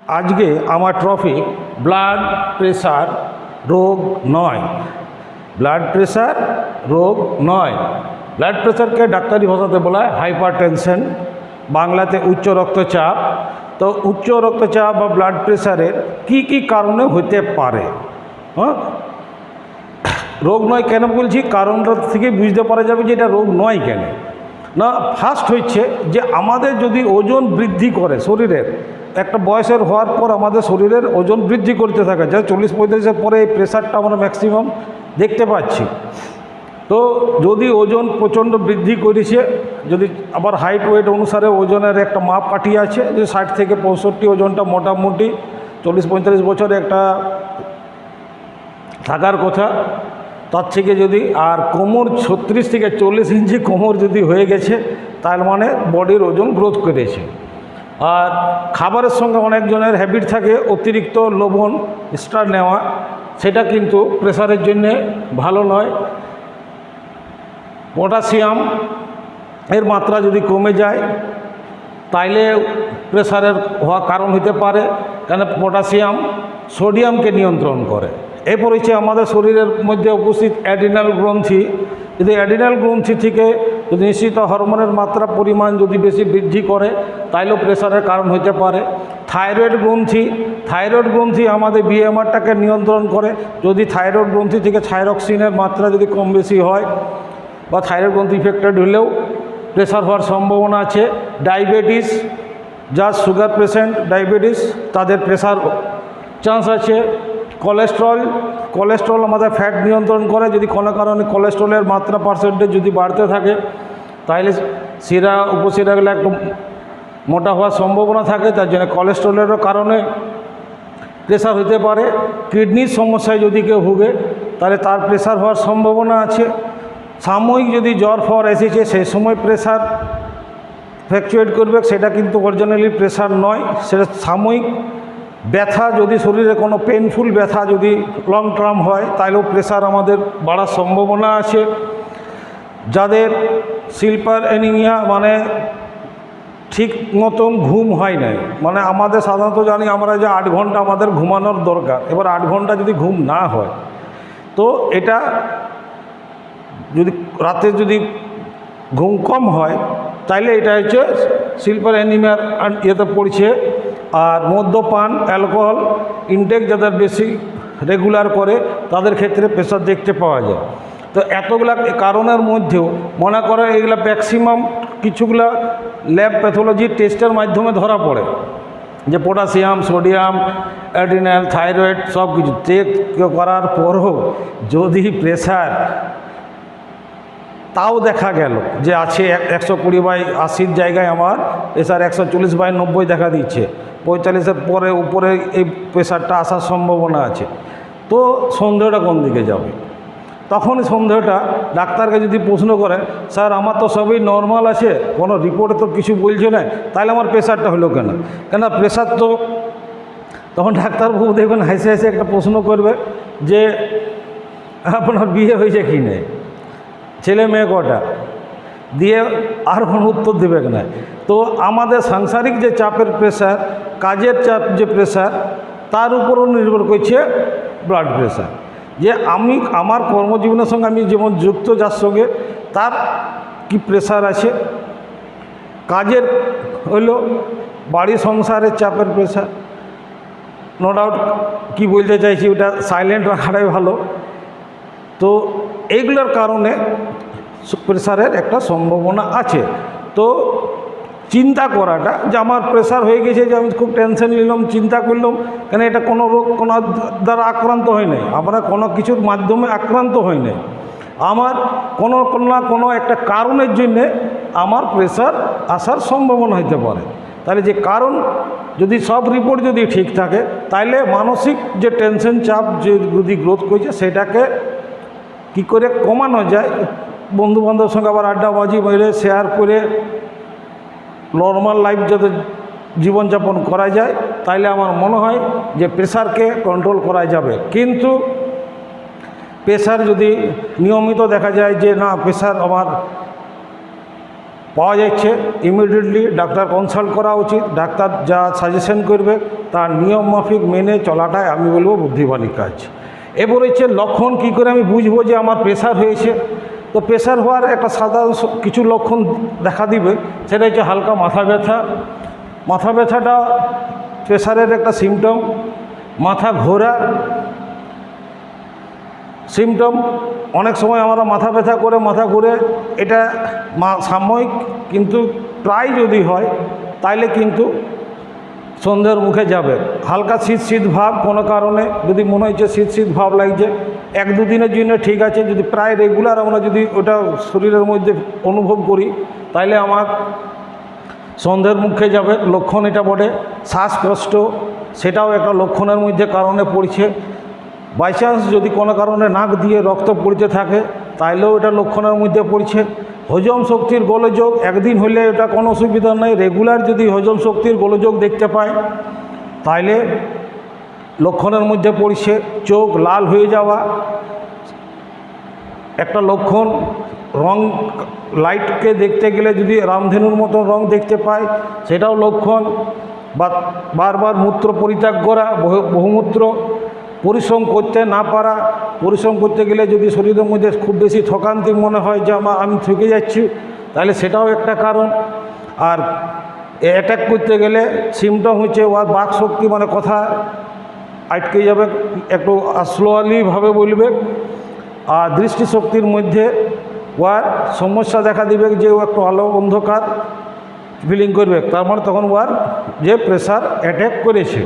আজকে আমার topic blood pressure রোগ নয়। ব্লাড প্রেশার রোগ নয়। ব্লাড প্রেশারকে ডাক্তারি ভাষাতে বলা হয় হাইপারটেনশন, বাংলাতে উচ্চ রক্তচাপ। তো উচ্চ রক্তচাপ বা ব্লাড প্রেশারের কি কারণে হতে পারে, হ্যাঁ রোগ নয় কেন বলছি, কারণটা থেকে বুঝতে পারা যাবে যে এটা রোগ নয় কেন না। ফার্স্ট হচ্ছে যে আমাদের যদি ওজন বৃদ্ধি করে শরীরের, একটা বয়সের হওয়ার পর আমাদের শরীরের ওজন বৃদ্ধি করতে থাকে, যা 40-45-এর পরে এই প্রেশারটা আমরা ম্যাক্সিমাম দেখতে পাচ্ছি। তো যদি ওজন প্রচণ্ড বৃদ্ধি করেছে, যদি আবার হাইট ওয়েট অনুসারে ওজনের একটা মাপ কাঠি আছে, যে 60 থেকে 65 ওজনটা মোটামুটি 40-45 বছরে একটা থাকার কথা, তার থেকে যদি আর কোমর 36 থেকে 40 ইঞ্চি কোমর যদি হয়ে গেছে, তার মানে বডির ওজন গ্রোথ করেছে। আর খাবারের সঙ্গে অনেকজনের হ্যাবিট থাকে অতিরিক্ত লবণ স্টার নেওয়া, সেটা কিন্তু প্রেশারের জন্যে ভালো নয়। পটাশিয়াম এর মাত্রা যদি কমে যায় তাইলে প্রেশারের হওয়া কারণ হতে পারে, কেন পটাশিয়াম সোডিয়ামকে নিয়ন্ত্রণ করে। এরপর হচ্ছে আমাদের শরীরের মধ্যে উপস্থিত অ্যাড্রিনাল গ্রন্থি, যদি অ্যাড্রিনাল গ্রন্থি থেকে যদি নিশ্চিত হরমোনের মাত্রা পরিমাণ যদি বেশি বৃদ্ধি করে তাইলেও প্রেশারের কারণ হতে পারে। থাইরয়েড গ্রন্থি আমাদের বিএমআরটাকে নিয়ন্ত্রণ করে, যদি থাইরয়েড গ্রন্থি থেকে থাইরক্সিনের মাত্রা যদি কম বেশি হয় বা থাইরয়েড গ্রন্থি ইফেক্টেড হলেও প্রেশার হওয়ার সম্ভাবনা আছে। ডায়াবেটিস, যার সুগার পেশেন্ট ডায়াবেটিস, তাদের প্রেশার চান্স আছে। কোলেস্ট্রল আমাদের ফ্যাট নিয়ন্ত্রণ করে, যদি কোনো কারণে কোলেস্ট্রলের মাত্রা পার্সেন্টেজ যদি বাড়তে থাকে তাহলে শিরা উপশিরাগুলো একটু মোটা হওয়ার সম্ভাবনা থাকে, তার জন্য কোলেস্ট্রলেরও কারণে প্রেশার হতে পারে। কিডনির সমস্যায় যদি কেউ ভুগে তাহলে তার প্রেশার হওয়ার সম্ভাবনা আছে। সাময়িক যদি জ্বর ফর এসেছে সেই সময় প্রেশার ফ্ল্যাকচুয়েট করবে, সেটা কিন্তু অরিজিনালি প্রেশার নয়, সেটা সাময়িক ব্যথা। যদি শরীরে কোনো পেনফুল ব্যথা যদি লং টার্ম হয় তাহলেও প্রেশার আমাদের বাড়ার সম্ভাবনা আছে। যাদের স্লিপার অ্যানিমিয়া মানে ঠিক মতন ঘুম হয় নাই, মানে আমাদের সাধারণত জানি আমরা যে 8 ঘন্টা আমাদের ঘুমানোর দরকার, এবার 8 ঘন্টা যদি ঘুম না হয় তো এটা যদি রাতে যদি ঘুম কম হয় তাইলে এটা হচ্ছে স্লিপার অ্যানিমিয়ার ইয়েতে পড়ছে। আর মদ্যপান, অ্যালকোহল ইনটেক যাদের বেশি রেগুলার করে তাদের ক্ষেত্রে প্রেশার দেখতে পাওয়া যায়। তো এতগুলা কারণের মধ্যেও মনে করে এগুলা ম্যাক্সিমাম কিছুগুলা ল্যাব প্যাথোলজি টেস্টের মাধ্যমে ধরা পড়ে, যে পটাশিয়াম, সোডিয়াম, অ্যাড্রিনাল, থাইরয়েড সব কিছু চেক করার পরও যদি প্রেশার তাও দেখা গেল যে আছে 120/80 জায়গায় আমার প্রেশার 140/90 দেখা দিচ্ছে, 45-এর পরে উপরে এই প্রেশারটা আসার সম্ভাবনা আছে, তো সন্দেহটা কোন দিকে যাবে? তখন সন্দেহটা ডাক্তারকে যদি প্রশ্ন করে, স্যার আমার তো সবই নর্মাল আছে, কোনো রিপোর্টে তো কিছু বলছে না, তাহলে আমার প্রেশারটা হলো কেন প্রেশার তো, তখন ডাক্তারবাবু দেখবেন হাসে হাসে একটা প্রশ্ন করবে যে আপনার বিয়ে হয়েছে কি না, ছেলে মেয়ে কটা, দিয়ে আর কোনো উত্তর দেবে না। তো আমাদের সাংসারিক যে চাপের প্রেশার, কাজের চাপ যে প্রেশার, তার উপরও নির্ভর করছে ব্লাড প্রেশার। যে আমি আমার কর্মজীবনের সঙ্গে আমি যেমন যুক্ত, যার সঙ্গে তার কি প্রেশার আছে, কাজের হলো বাড়ি সংসারের চাপের প্রেশার, নো ডাউট কী বলতে চাইছি ওটা সাইলেন্ট রাখাটাই ভালো। তো এইগুলোর কারণে প্রেশারের একটা সম্ভাবনা আছে। তো চিন্তা করাটা যে আমার প্রেশার হয়ে গেছে, যে আমি খুব টেনশন নিলাম, চিন্তা করলাম, কেন এটা কোনো রোগ কোনো দ্বারা আক্রান্ত হয় নাই, আমরা কোনো কিছুর মাধ্যমে আক্রান্ত হয় নাই, আমার কোনো না কোনো একটা কারণের জন্যে আমার প্রেশার আসার সম্ভাবনা হতে পারে। তাহলে যে কারণ যদি সব রিপোর্ট যদি ঠিক থাকে তাইলে মানসিক যে টেনশন চাপ যে যদি গ্রোথ করছে সেটাকে কি করে কমানো যায়, বন্ধুবান্ধবের সঙ্গে আবার আড্ডাবাজি মেরে শেয়ার করে নর্মাল লাইফ যাতে জীবনযাপন করা যায়, তাইলে আমার মনে হয় যে প্রেশারকে কন্ট্রোল করা যাবে। কিন্তু প্রেশার যদি নিয়মিত দেখা যায় যে না প্রেশার আমার পাওয়া যাচ্ছে, ইমিডিয়েটলি ডাক্তার কনসাল্ট করা উচিত। ডাক্তার যা সাজেশন করবে তার নিয়ম মাফিক মেনে চলাটাই আমি বলবো বুদ্ধিমানের কাজ। এরপর হচ্ছে লক্ষণ কী করে আমি বুঝবো যে আমার প্রেশার হয়েছে। তো প্রেশার হওয়ার একটা সাধারণ কিছু লক্ষণ দেখা দিবে, সেটা হচ্ছে হালকা মাথা ব্যথা। মাথা ব্যথাটা প্রেশারের একটা সিমটম। মাথা ঘোরা সিমটম, অনেক সময় আমরা মাথা ব্যথা করে মাথা ঘুরে, এটা সাময়িক, কিন্তু প্রায় যদি হয় তাইলে কিন্তু সন্ধ্যের মুখে যাবে। হালকা শীত শীত ভাব, কোনো কারণে যদি মনে হচ্ছে শীত শীত ভাব লাগছে, 1-2 দিনের জন্য ঠিক আছে। যদি প্রায় রেগুলার আমরা যদি ওটা শরীরের মধ্যে অনুভব করি, তাইলে আমার সন্ধ্যের মুখে যাবে, লক্ষণ এটা বটে। শ্বাসকষ্ট, সেটাও একটা লক্ষণের মধ্যে কারণে পড়ছে। বাই চান্স যদি কোনো কারণে নাক দিয়ে রক্ত পড়তে থাকে, তাইলেও এটা লক্ষণের মধ্যে পড়ছে। হজম শক্তির গোলযোগ, একদিন হলে এটা কোনো অসুবিধা নেই। রেগুলার যদি হজম শক্তির গোলযোগ দেখতে পাই, তাইলে লক্ষণের মধ্যে পড়ছে। চোখ লাল হয়ে যাওয়া একটা লক্ষণ। রং, লাইটকে দেখতে গেলে যদি রামধেনুর মতো রং দেখতে পাই, সেটাও লক্ষণ। বারবার মূত্র পরিত্যাগ করা, বহুমূত্র, পরিশ্রম করতে না পারা। পরিশ্রম করতে গেলে যদি শরীরের মধ্যে খুব বেশি থকান্তি মনে হয় যে আমি থকে যাচ্ছি, তাহলে সেটাও একটা কারণ। আর অ্যাটাক করতে গেলে সিমটম হচ্ছে ওর বাক শক্তি, মানে কথা আটকে যাবে, একটু স্লোয়ালিভাবে বলবে। আর দৃষ্টিশক্তির মধ্যে ওর সমস্যা দেখা দিবে, যে ও একটু আলো অন্ধকার ফিলিং করবে, তার মানে তখন ওর যে প্রেশার অ্যাটাক করেছে।